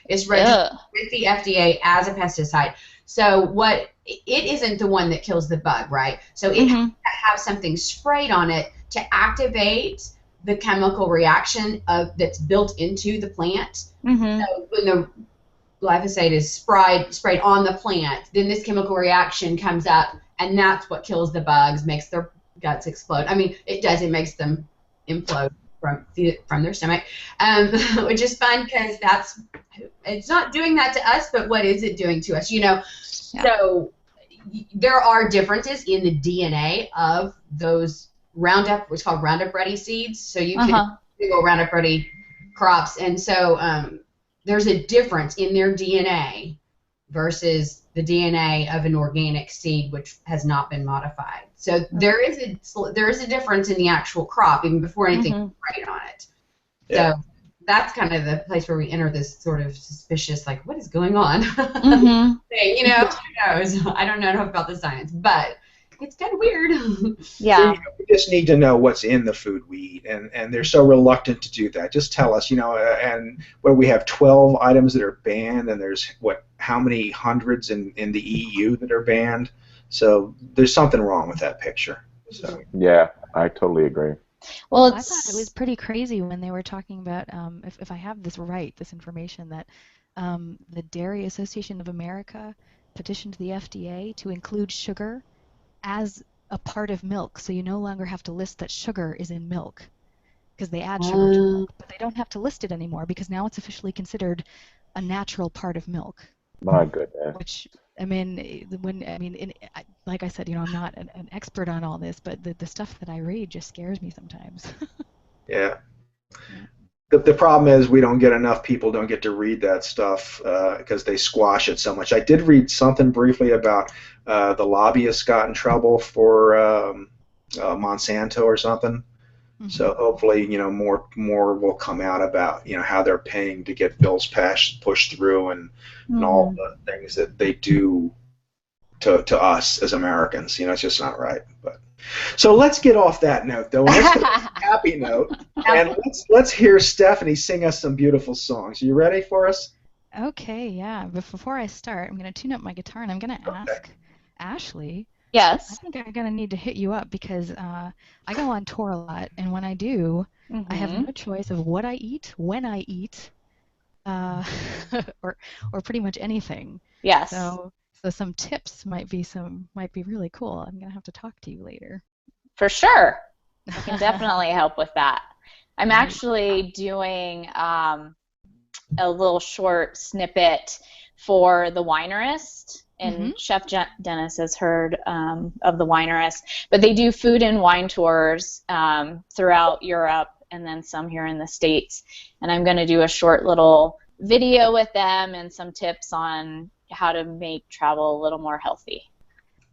It's registered with the FDA as a pesticide. So it isn't the one that kills the bug, right? So it has to have something sprayed on it to activate the chemical reaction that's built into the plant. So when the glyphosate is sprayed on the plant, then this chemical reaction comes up, and that's what kills the bugs, makes their guts explode. It does. It makes them implode from their stomach, which is fun because it's not doing that to us, but what is it doing to us? So there are differences in the DNA of those what's called Roundup Ready seeds. So you can Google Roundup Ready crops, and so there's a difference in their DNA versus the DNA of an organic seed which has not been modified. So there is a difference in the actual crop even before anything is sprayed on it. Yeah. So that's kind of the place where we enter this sort of suspicious, like, what is going on? Thing, who knows? I don't know enough about the science, but it's kind of weird. Yeah. We just need to know what's in the food we eat, and they're so reluctant to do that. Just tell us, and when we have 12 items that are banned, and there's how many hundreds in the EU that are banned. So there's something wrong with that picture. So. Yeah, I totally agree. Well, I thought it was pretty crazy when they were talking about, if I have this right, this information, that the Dairy Association of America petitioned the FDA to include sugar as a part of milk, so you no longer have to list that sugar is in milk, because they add sugar to milk, but they don't have to list it anymore because now it's officially considered a natural part of milk. My goodness. Which, like I said, I'm not an expert on all this, but the stuff that I read just scares me sometimes. Yeah. The problem is people don't get to read that stuff because they squash it so much. I did read something briefly about the lobbyists got in trouble for Monsanto or something. So hopefully, more will come out about, how they're paying to get bills pushed through and all the things that they do to us as Americans. It's just not right. But so let's get off that note, though. And let's get on a happy note, and let's hear Stephanie sing us some beautiful songs. Are you ready for us? Okay, yeah. But before I start, I'm going to tune up my guitar, and I'm going to ask Ashley. Yes. I think I'm going to need to hit you up because I go on tour a lot, and when I do, I have no choice of what I eat, when I eat, or pretty much anything. Yes. So some tips might be really cool. I'm going to have to talk to you later. For sure. I can definitely help with that. I'm actually doing a little short snippet for The Winerist, and Chef Dennis has heard of The Winerist, but they do food and wine tours throughout Europe and then some here in the States, and I'm going to do a short little video with them and some tips on how to make travel a little more healthy.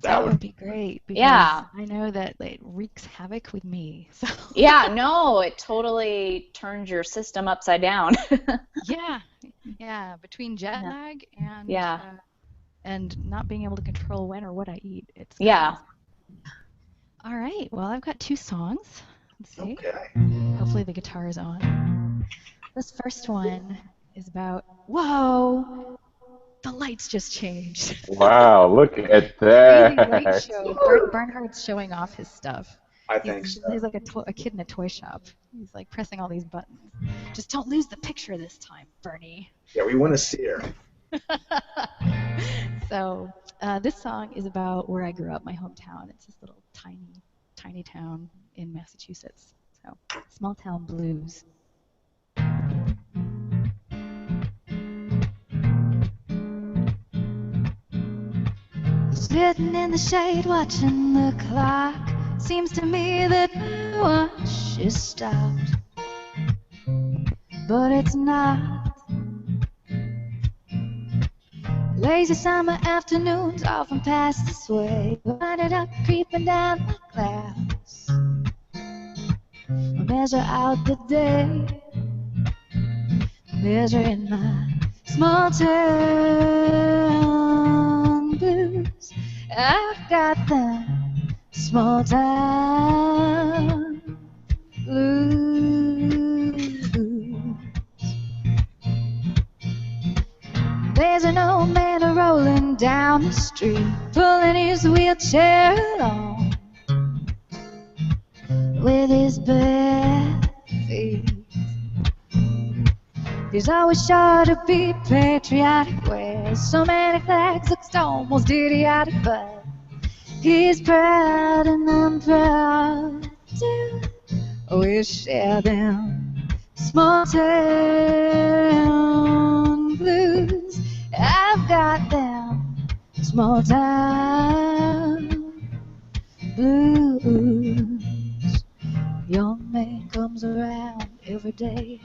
That would be great. Because yeah. I know that it wreaks havoc with me. So. Yeah, no, it totally turns your system upside down. Yeah. Between jet lag and not being able to control when or what I eat, it's yeah. All right. Well, I've got two songs. Let's see. Okay. Hopefully the guitar is on. This first one is about, whoa, the lights just changed. Wow, look at Crazy light that. show. Bernhard's showing off his stuff. I think He's, so. he's like a kid in a toy shop. He's like pressing all these buttons. Just don't lose the picture this time, Bernie. Yeah, we want to see her. So this song is about where I grew up, my hometown. It's this little tiny town in Massachusetts. So small town blues. Sitting in the shade watching the clock. Seems to me that my watch is stopped. But it's not. Lazy summer afternoons often pass this way. Winded up creeping down my glass. I measure out the day. Measuring my small town blues. I've got them small town blues. There's an old man rolling down the street, pulling his wheelchair along with his bare feet. He's always sure to be patriotic, wears so many flags, looks almost idiotic, but he's proud and I'm proud too. We share them small town blues. I've got them small town blues. Young man comes around every day.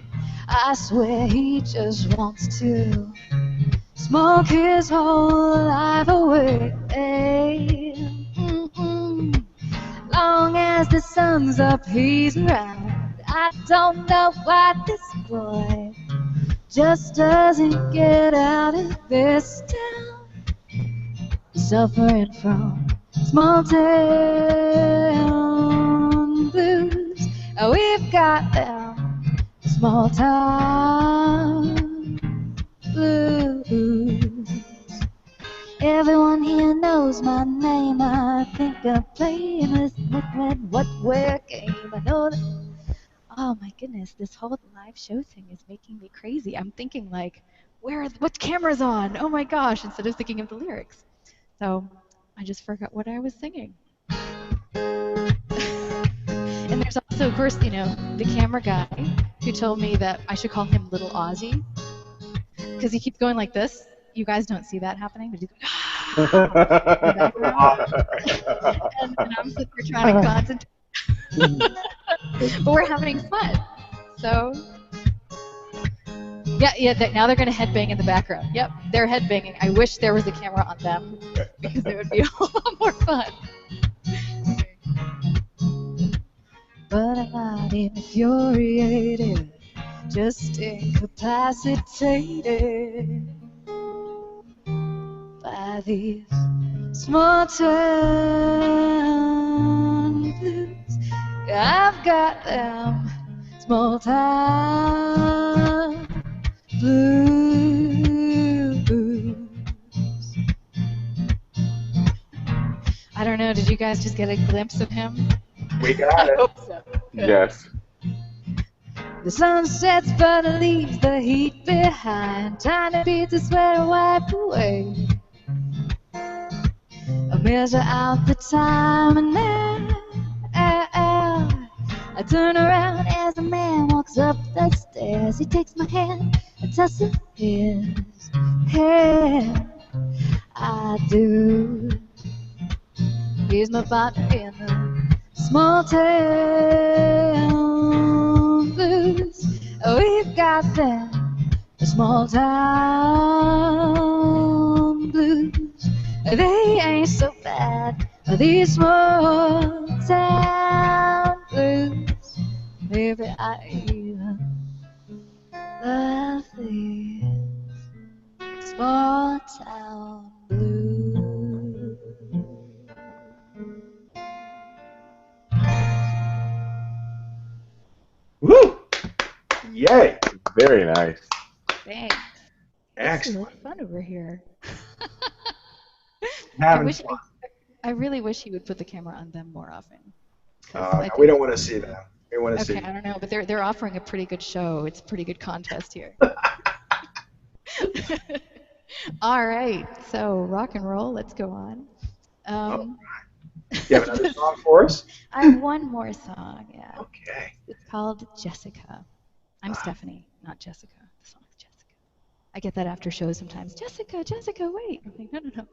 I swear he just wants to smoke his whole life away. Long as the sun's up, he's around. I don't know why this boy just doesn't get out of this town. Suffering from small town blues. We've got them small town blues. Everyone here knows my name. I think I'm playing this liquid wetware game. I know that. Oh my goodness, this whole live show thing is making me crazy. I'm thinking like, what camera's on? Oh my gosh, instead of thinking of the lyrics. So I just forgot what I was singing. And there's also, of course, the camera guy who told me that I should call him Little Ozzy because he keeps going like this. You guys don't see that happening, but he's going and I'm sitting here trying to concentrate. But we're having fun. So yeah. Now they're going to headbang in the background. Yep, they're headbanging. I wish there was a camera on them because it would be a lot more fun. But I'm not infuriated, just incapacitated by these small town blues. I've got them small town blues. I don't know, did you guys just get a glimpse of him? We got it. I hope so. Yes. The sun sets but leaves the heat behind. Tiny beads of sweat wipe away. I measure out the time and now I turn around as the man walks up the stairs. He takes my hand and tosses his hair. I do. He's my partner in the small town blues. We've got them, the small town blues. They ain't so bad, these small town blues. Maybe I even love these small town blues. Very nice. Thanks. This is really Excellent. fun over here. I Having wish fun. I really wish you would put the camera on them more often. 'Cause No, I we think don't want to see that. We want to okay, see. I don't know, but they're offering a pretty good show. It's a pretty good contest here. All right, so rock and roll. Let's go on. Oh, Um, you have another song for us? I have one more song. Yeah, Okay. it's called Jessica. I'm Ah, Stephanie, not Jessica. The song is Jessica. I get that after shows sometimes. Jessica, Jessica, wait. I'm like, no, no, no.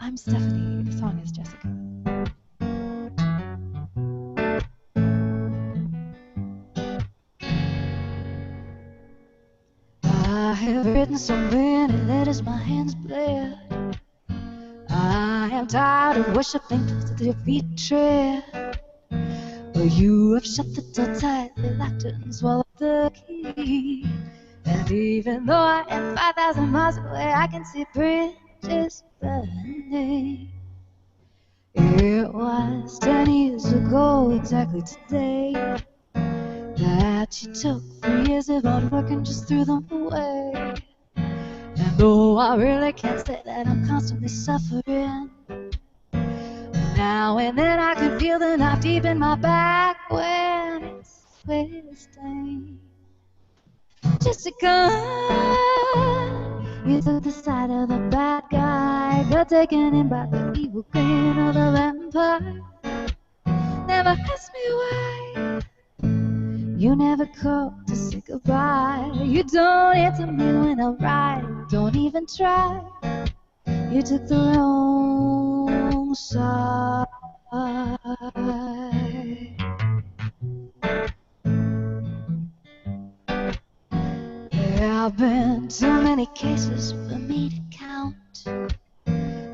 I'm Stephanie. The song is Jessica. I have written so many letters, my hands bled. I am tired of worshiping to the defeat tread. But you have shut the door tightly, locked it and swallowed the key. And even though I am 5,000 miles away, I can see bridges burning. It was 10 years ago, exactly today, that you took 3 years of hard work and just threw them away. And though I really can't say that I'm constantly suffering, now and then I can feel the knife deep in my back when it's twisting. Jessica, you took the side of the bad guy, got taken in by the evil queen of the vampire. Never asked me why. You never called to say goodbye. You don't answer me when I write. Don't even try. You took the wrong side. There have been too many cases for me to count,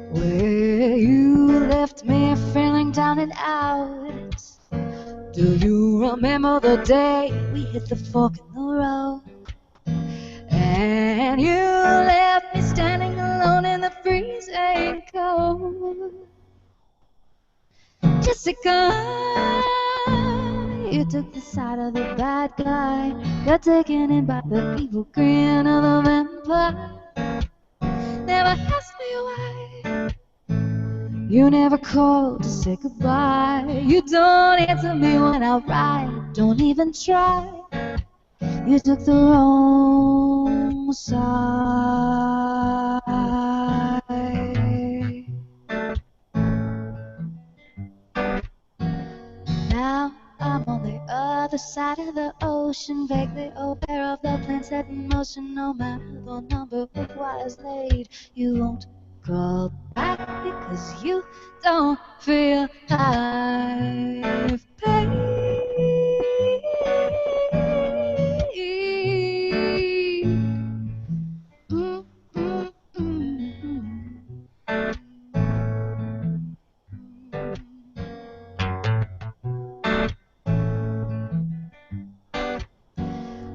where you left me feeling down and out. Do you remember the day we hit the fork in the road? And you left me standing alone in the freezing cold. Jessica, you took the side of the bad guy, got taken in by the evil grin of the vampire. Never asked me why. You never called to say goodbye. You don't answer me when I write. Don't even try. You took the wrong side. Now I'm on the other side of the ocean, vaguely aware of the plan set in motion. No matter the number of wires laid, you won't call back because you don't feel I've paid. Mm, mm, mm,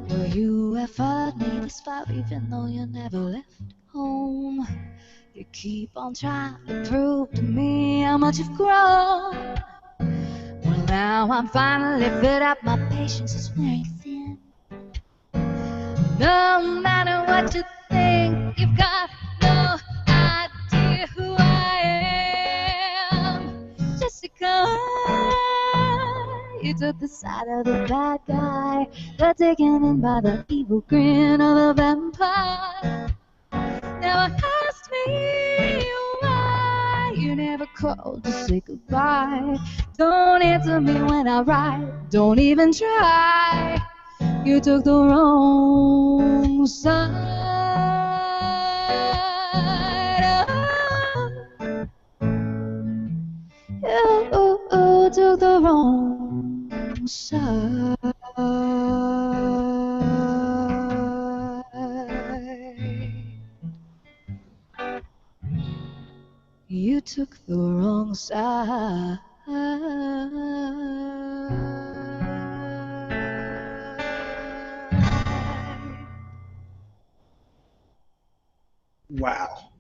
Will you ever followed me this far even though you never left home? You keep on trying to prove to me how much you've grown. Well, now I'm finally fed up, my patience is wearing thin. No matter what you think, you've got no idea who I am. Jessica, you took the side of the bad guy, got taken in by the evil grin of the vampire. Never asked me why. You never called to say goodbye. Don't answer me when I write. Don't even try. You took the wrong side. You took the wrong side. You took the wrong side. Wow.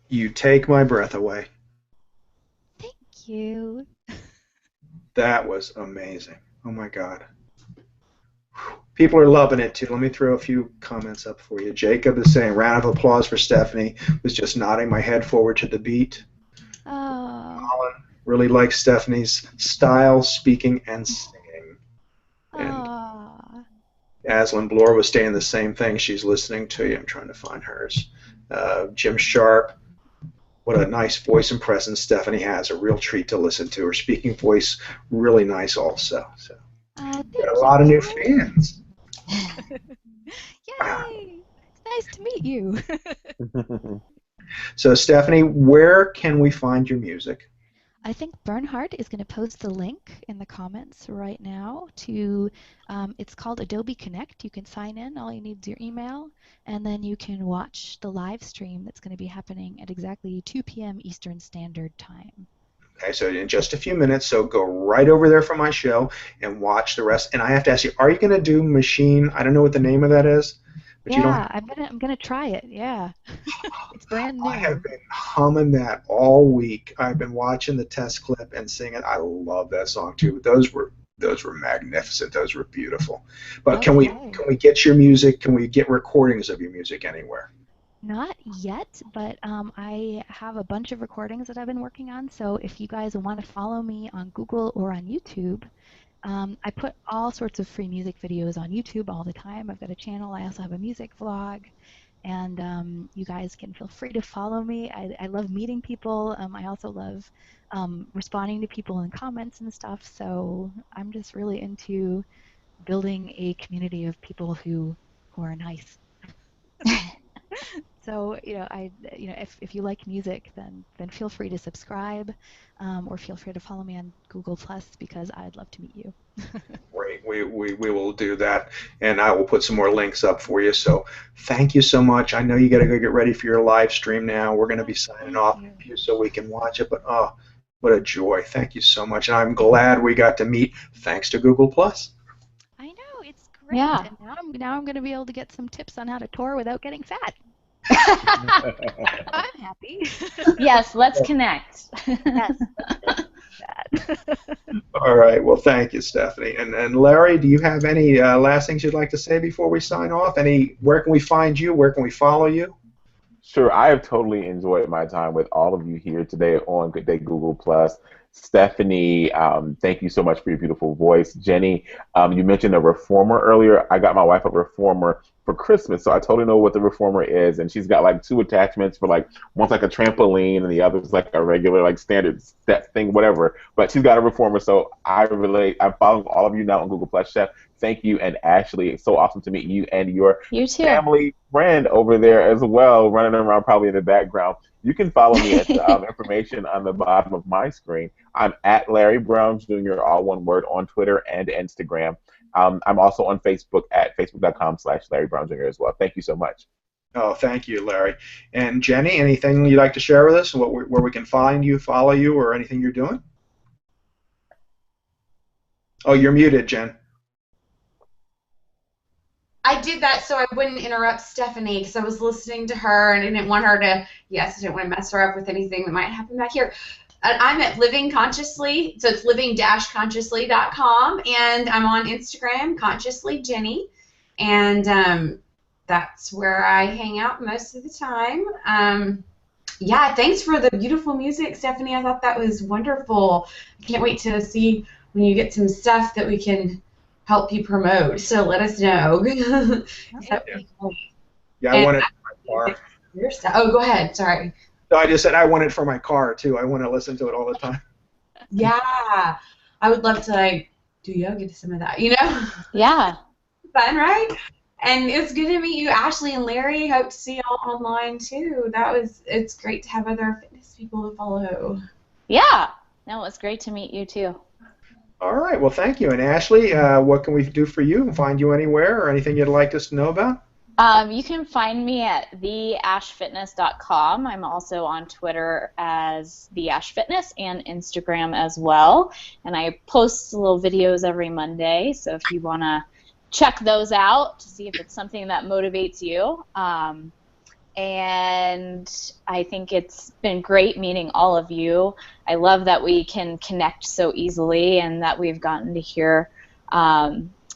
You take my breath away. Thank you. That was amazing. Oh my God. People are loving it too. Let me throw a few comments up for you. Jacob is saying, round of applause for Stephanie. Was just nodding my head forward to the beat. Oh. Colin really likes Stephanie's style, speaking, and singing. And Oh. Aslan Bloor was saying the same thing. She's listening to you. I'm trying to find hers. Jim Sharp. What a nice voice and presence Stephanie has. A real treat to listen to. Her speaking voice, really nice also. So, Oh, got thank a lot of new you. fans. Yay! It's nice to meet you. So, Stephanie, where can we find your music? I think Bernhard is going to post the link in the comments right now to, it's called Adobe Connect. You can sign in. All you need is your email, and then you can watch the live stream that's going to be happening at exactly 2 p.m. Eastern Standard Time. Okay, so in just a few minutes, so go right over there for my show and watch the rest. And I have to ask you, are you going to do Machine? I don't know what the name of that is, but you don't. Yeah, I'm gonna try it. Yeah, it's brand I have new. been humming that all week. I've been watching the test clip and singing. I love that song too. Those were magnificent. Those were beautiful. But can Okay. we get your music? Can we get recordings of your music anywhere? Not yet, but I have a bunch of recordings that I've been working on. So if you guys want to follow me on Google or on YouTube, I put all sorts of free music videos on YouTube all the time. I've got a channel. I also have a music vlog. And you guys can feel free to follow me. I love meeting people. I also love responding to people in comments and stuff. So I'm just really into building a community of people who are nice. So if you like music, then feel free to subscribe, or feel free to follow me on Google Plus because I'd love to meet you. Great. We will do that, and I will put some more links up for you. So thank you so much. I know you got to go get ready for your live stream now. We're going to be signing Thank off you. so we can watch it. But oh, what a joy! Thank you so much, and I'm glad we got to meet thanks to Google Plus. I know, it's great. Yeah. And now I'm going to be able to get some tips on how to tour without getting fat. I'm happy. Yes, let's connect. Yes. All right. Well, thank you, Stephanie. And Larry, do you have any last things you'd like to say before we sign off? Where can we find you? Where can we follow you? Sure, I have totally enjoyed my time with all of you here today on Good Day Google Plus. Stephanie, thank you so much for your beautiful voice. Jenny, you mentioned a reformer earlier. I got my wife a reformer for Christmas, so I totally know what the reformer is. And she's got like two attachments for like one's like a trampoline and the other's like a regular like standard step thing, whatever. But she's got a reformer, so I relate. I'm following all of you now on Google Plus. Chef, thank you, and Ashley, it's so awesome to meet you and your You too. family friend over there as well, running around probably in the background. You can follow me at the information on the bottom of my screen. I'm at Larry Brown Jr., all one word, on Twitter and Instagram. I'm also on Facebook at facebook.com/Larry Brown Jr. as well. Thank you so much. Oh, thank you, Larry. And Jenny, anything you'd like to share with us? Where we can find you, follow you, or anything you're doing? Oh, you're muted, Jen. I did that so I wouldn't interrupt Stephanie because I was listening to her and I didn't want her to, I didn't want to mess her up with anything that might happen back here. I'm at Living Consciously, so it's living-consciously.com, and I'm on Instagram, Consciously Jenny, and that's where I hang out most of the time. Yeah, thanks for the beautiful music, Stephanie. I thought that was wonderful. I can't wait to see when you get some stuff that we can help you promote. So let us know. That would be cool. Yeah, I want it for my car. Your stuff. Oh, go ahead. Sorry. No, I just said I want it for my car too. I want to listen to it all the time. Yeah, I would love to do yoga to some of that. Yeah. Fun, right? And it's good to meet you, Ashley and Larry. Hope to see y'all online too. It's great to have other fitness people to follow. Yeah. No, it was great to meet you too. All right. Well, thank you. And Ashley, what can we do for you? Find you anywhere or anything you'd like us to know about? You can find me at theashfitness.com. I'm also on Twitter as theashfitness and Instagram as well. And I post little videos every Monday, so if you want to check those out to see if it's something that motivates you. And I think it's been great meeting all of you. I love that we can connect so easily and that we've gotten to hear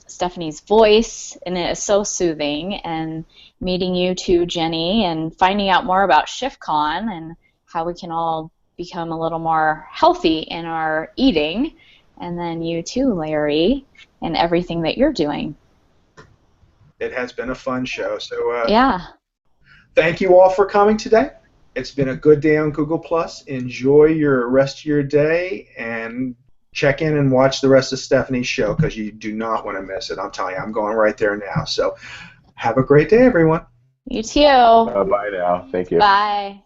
Stephanie's voice, and it is so soothing. And meeting you too, Jenny, and finding out more about ShiftCon and how we can all become a little more healthy in our eating. And then you too, Larry, and everything that you're doing. It has been a fun show. So yeah. Thank you all for coming today. It's been a good day on Google+. Enjoy your rest of your day, and check in and watch the rest of Stephanie's show, because you do not want to miss it. I'm telling you, I'm going right there now. So have a great day, everyone. You too. Bye now. Thank you. Bye.